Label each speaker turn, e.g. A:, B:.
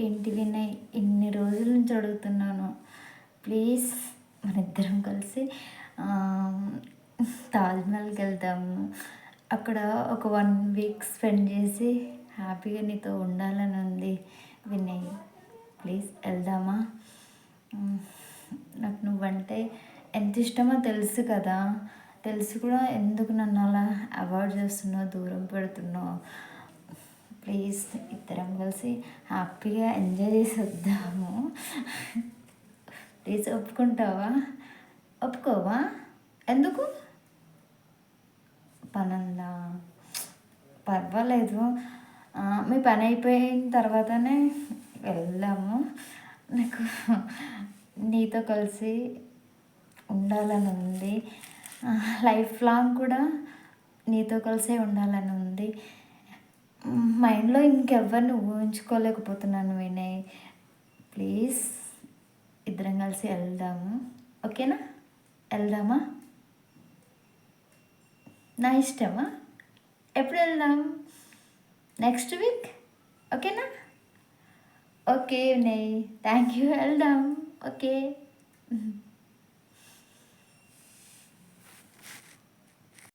A: ఏంటి వినయ్, ఇన్ని రోజుల నుంచి అడుగుతున్నాను. ప్లీజ్ మనిద్దరం కలిసి ఆ, తాజ్మహల్కి వెళ్దాము. అక్కడ ఒక 1 వీక్ స్పెండ్ చేసి హ్యాపీగా నీతో ఉండాలని ఉంది వినయ్. ప్లీజ్ వెళ్దామా? నాకు నువ్వంటే ఎంత ఇష్టమో తెలుసు కదా. తెలుసు కూడా ఎందుకు నన్ను అలా అవాయిడ్ చేస్తున్నావు, దూరం పెడుతున్నావు. ప్లీజ్ ఇద్దరం కలిసి హ్యాపీగా ఎంజాయ్ చేసి వద్దాము. ప్లీజ్ ఒప్పుకుంటావా? ఒప్పుకోవా? ఎందుకు? పనుందా? పర్వాలేదు. మీ పని అయిపోయిన తర్వాతనే వెళ్దాము. నాకు నీతో కలిసి ఉండాలని ఉంది. లైఫ్ లాంగ్ కూడా నీతో కలిసే ఉండాలని ఉంది. మైండ్లో ఇంకెవ్వరిని ఊహించుకోలేకపోతున్నాను వినయ్. ప్లీజ్ ఇద్దరం కలిసి వెళ్దాము. ఓకేనా? వెళ్దామా? నా ఇష్టమా? ఎప్పుడు వెళ్దాం? Next week? ఓకేనా? Okay Vinay, thank you. వెళ్దాం. ఓకే.